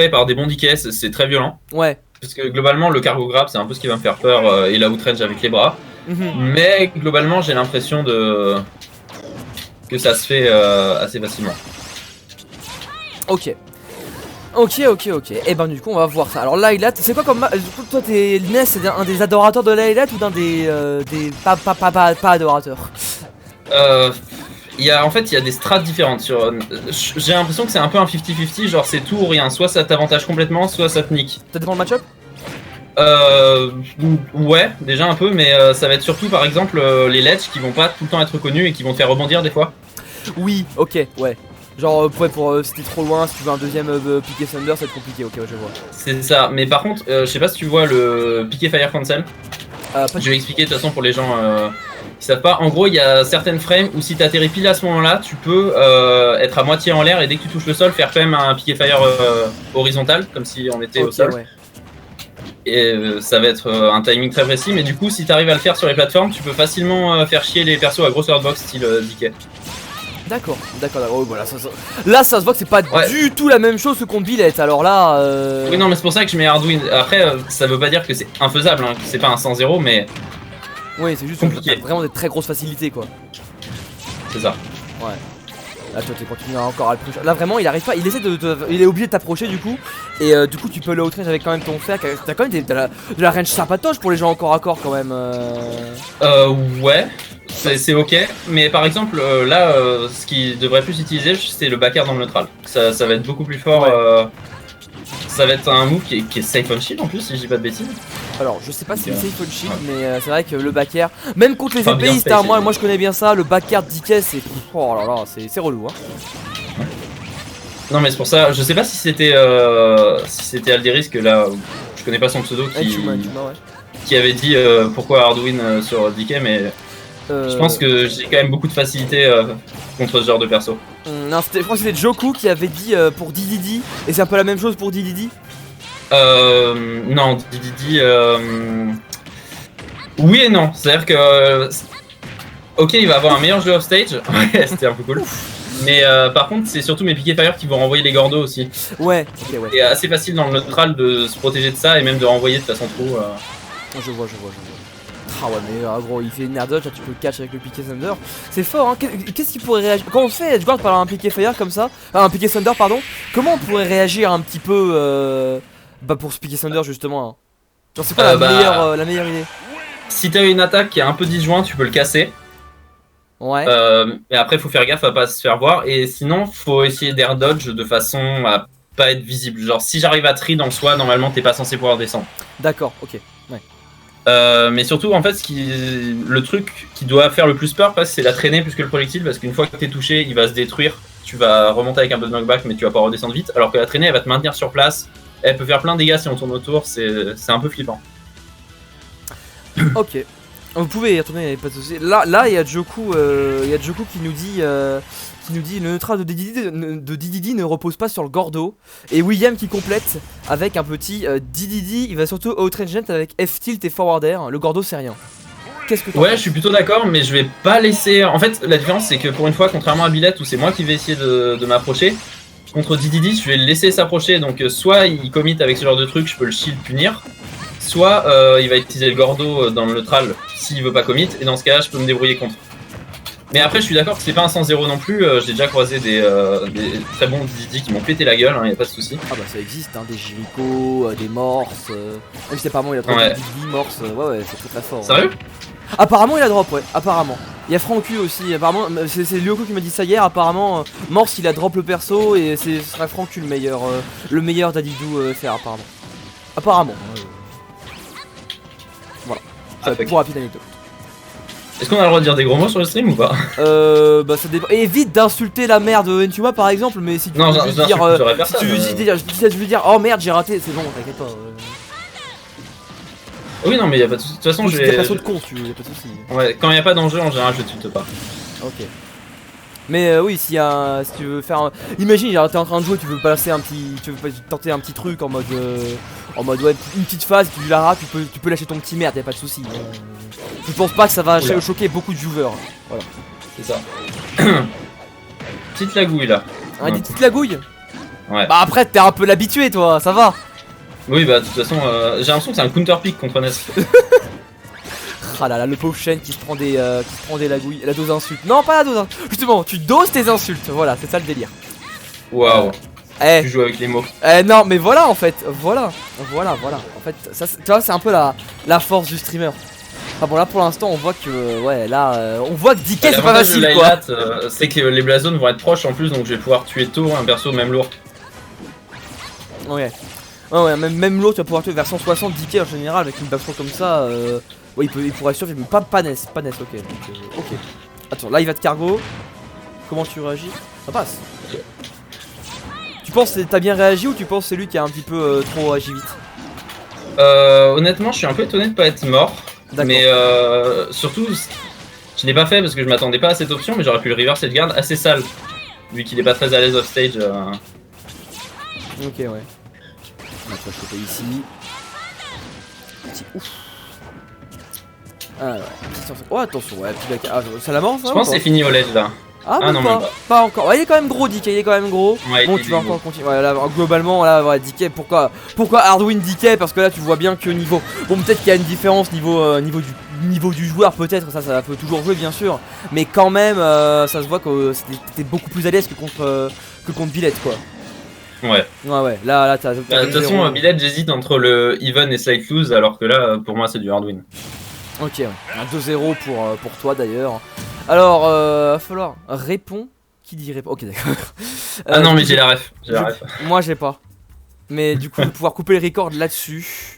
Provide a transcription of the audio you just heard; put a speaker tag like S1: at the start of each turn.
S1: par des bons DK, c'est très violent.
S2: Ouais.
S1: Parce que globalement, le cargo grab, c'est un peu ce qui va me faire peur, et la outrange avec les bras.
S2: Mhm.
S1: Mais globalement, j'ai l'impression que ça se fait assez facilement.
S2: Ok. Et ben du coup on va voir ça. Alors Lylat, c'est quoi comme toi t'es Ness, c'est un des adorateurs de Lylat ou d'un des pas adorateurs?
S1: En fait, il y a des strats différentes. J'ai l'impression que c'est un peu un 50-50, genre c'est tout ou rien. Soit ça t'avantage complètement, soit ça te nique.
S2: Ça dépend le match-up?
S1: Ouais, déjà un peu, mais ça va être surtout par exemple les ledges qui vont pas tout le temps être connus et qui vont te faire rebondir des fois.
S2: Oui, ok, ouais. Genre ouais, pour si t'es trop loin, si tu veux un deuxième piqué Thunder, ça va être compliqué, ok, ouais, je vois.
S1: C'est ça, mais par contre, je sais pas si tu vois le piqué Fire Cancel. Je vais expliquer de toute façon pour les gens qui savent pas. En gros, il y a certaines frames où si t'atterris pile à ce moment-là, tu peux être à moitié en l'air et dès que tu touches le sol, faire quand même un piqué Fire horizontal, comme si on était au sol.
S2: Ouais.
S1: Et ça va être un timing très précis, mais du coup, si t'arrives à le faire sur les plateformes, tu peux facilement faire chier les persos à grosse hardbox style DK.
S2: D'accord, oh, voilà, là ça se voit que c'est pas du tout la même chose que contre Billette, alors là
S1: Oui non mais c'est pour ça que je mets Hardwin, après ça veut pas dire que c'est infaisable, hein, que c'est pas un 100-0 mais...
S2: Oui c'est juste compliqué. Vraiment des très grosses facilités quoi.
S1: C'est ça.
S2: Ouais. Là toi tu continues encore à le pusher. Là vraiment il arrive pas, il essaie il est obligé de t'approcher du coup. Et du coup tu peux le outrange avec quand même ton fer. T'as quand même de la range sympatoche pour les gens encore à corps quand même.
S1: Ouais. C'est ok, mais par exemple là ce qui devrait plus utiliser c'est le back air dans le neutral. Ça va être beaucoup plus fort. Ouais. Ça va être un move qui est safe on shield en plus si je dis pas de bêtises.
S2: Alors je sais pas si c'est safe on shield mais c'est vrai que le back air, même contre les épéistes, hein, moi je connais bien ça, le back air d'Ike c'est... Oh là là, c'est relou hein.
S1: Ouais. Non mais c'est pour ça, je sais pas si c'était Alderisk là, je connais pas son pseudo qui avait dit pourquoi Hardwin sur DK mais... Je pense que j'ai quand même beaucoup de facilité contre ce genre de perso.
S2: Non, je crois que c'était Joku qui avait dit pour DDD, et c'est un peu la même chose pour DDD.
S1: Non, DDD... Oui et non, c'est-à-dire que... Ok, il va avoir un meilleur jeu off stage, ouais, c'était un peu cool. Mais par contre, c'est surtout mes piquets fire qui vont renvoyer les gordos aussi.
S2: Ouais, ok, ouais.
S1: C'est assez facile dans le neutral de se protéger de ça et même de renvoyer de façon trop...
S2: Je vois. Ah ouais mais gros il fait une air dodge, là tu peux le catch avec le piqué thunder. C'est fort hein, qu'est-ce qu'il pourrait réagir quand on fait edgeguard par un piqué fire comme ça, un piqué thunder pardon. Comment on pourrait réagir un petit peu pour ce piqué thunder justement hein. Genre c'est quoi la meilleure idée?
S1: Si t'as une attaque qui est un peu disjointe tu peux le casser.
S2: Ouais.
S1: Mais après faut faire gaffe à pas se faire voir et sinon faut essayer d'air dodge de façon à pas être visible. Genre si j'arrive à tri dans soi normalement t'es pas censé pouvoir descendre.
S2: D'accord, ok, ouais.
S1: Mais surtout en fait le truc qui doit faire le plus peur c'est la traînée plus que le projectile parce qu'une fois que t'es touché il va se détruire, tu vas remonter avec un peu de knockback mais tu vas pas redescendre vite alors que la traînée elle va te maintenir sur place, elle peut faire plein de dégâts si on tourne autour, c'est un peu flippant.
S2: Ok, vous pouvez y retourner, pas de soucis. Là il y a Joku qui nous dit le neutral de DDD ne repose pas sur le Gordo. Et William qui complète avec un petit DDD, il va surtout outrangent avec F-tilt et forward air. Le Gordo c'est rien. Qu'est-ce que
S1: Ouais, je suis plutôt d'accord, mais je vais pas laisser... En fait, la différence c'est que pour une fois, contrairement à Billette où c'est moi qui vais essayer de m'approcher, contre DDD, je vais le laisser s'approcher. Donc soit il commit avec ce genre de truc, je peux le shield punir, soit il va utiliser le Gordo dans le neutral s'il veut pas commit, et dans ce cas-là, je peux me débrouiller contre. Mais après, je suis d'accord que c'est pas un 100-0 non plus. J'ai déjà croisé des très bons DDD qui m'ont pété la gueule, y a pas de souci.
S2: Ah bah ça existe, hein, des Jericho, des Morse. Même si apparemment il a trop de DDD, Morse. Ouais, c'est très fort.
S1: Sérieux?
S2: Apparemment il a drop, ouais, apparemment. Il y a Francu aussi, apparemment, c'est Lyoko qui m'a dit ça hier, apparemment Morse il a drop le perso et ce serait Francu le meilleur d'Adidou FR apparemment. Apparemment. Voilà, pour rapide anecdote.
S1: Est-ce qu'on a le droit de dire des gros mots sur le stream ou pas?
S2: Bah ça dépend. Évite d'insulter la mère de Entuma par exemple, mais si tu veux juste dire si tu veux dire oh merde j'ai raté, c'est bon, t'inquiète pas.
S1: Oui non mais y'a pas de soucis. De toute façon je vais...
S2: perso de con si tu veux, y'a pas de soucis.
S1: Ouais, quand y'a pas d'enjeu en général je tulte pas.
S2: Ok. Mais oui, si tu veux faire imagine, genre t'es en train de jouer, tu veux passer tu veux tenter un petit truc en mode ouais, une petite phase, tu la rates, tu peux lâcher ton petit merde, y'a pas de soucis. Je pense pas que ça va choquer beaucoup de viewers. Voilà.
S1: C'est ça. Petite lagouille là.
S2: Des petites lagouilles?
S1: Ouais.
S2: Bah après t'es un peu l'habitué toi, ça va.
S1: Oui, bah de toute façon, j'ai l'impression que c'est un counter pick contre Ness.
S2: Ah là là, le pauvre Shen qui se prend des lagouilles, la dose insulte. Non, pas la dose insulte. Justement, tu doses tes insultes. Voilà, c'est ça le délire.
S1: Waouh.
S2: Eh,
S1: Tu joues avec les mots.
S2: non, mais voilà en fait. Voilà. En fait, ça, tu vois, c'est un peu la force du streamer. Ah bon, là pour l'instant, on voit que, ouais, là, on voit que DK c'est pas
S1: L'avantage de
S2: facile quoi.
S1: Lylat, c'est que les blazones vont être proches en plus, donc je vais pouvoir tuer tôt un perso même lourd.
S2: Ouais. Ouais, même l'autre, tu vas pouvoir tuer vers 160 DK en général avec une backthrow comme ça. Ouais, il pourrait survivre, mais pas Ness, ok. Donc, ok. Attends, là il va te cargo. Comment tu réagis? Ça passe.
S1: Ok.
S2: Tu penses que t'as bien réagi ou tu penses que c'est lui qui a un petit peu trop agi vite?
S1: Honnêtement, je suis un peu étonné de pas être mort. Mais surtout, je l'ai pas fait parce que je m'attendais pas à cette option, mais j'aurais pu le reverse et le garde assez sale. Vu qu'il est pas très à l'aise off stage.
S2: Ok, ouais. On va choper ici. Petit ouf. Ah ouais. Oh attention, ouais, ça l'avance.
S1: Je pense que c'est fini au ledge là.
S2: Ah non, pas encore. Ouais, il est quand même gros, DK, il est quand même gros.
S1: Ouais,
S2: bon, tu vas encore continuer. Ouais, là, globalement, là, ouais, DK, pourquoi Hardwin DK? Parce que là, tu vois bien que niveau. Bon, peut-être qu'il y a une différence niveau du joueur, peut-être, ça peut toujours jouer, bien sûr. Mais quand même, ça se voit que t'es beaucoup plus à l'aise que contre Villette, quoi.
S1: Ouais.
S2: Ouais, là, t'as.
S1: De toute façon, Billet, j'hésite entre le even et slight lose, alors que là, pour moi, c'est du hard win.
S2: Ok, un 2-0 pour toi d'ailleurs. Alors, va falloir répondre. Qui dit répond? Ok, d'accord.
S1: Ah non, mais j'ai la ref.
S2: Moi, j'ai pas. Mais du coup, je vais pouvoir couper le record là-dessus.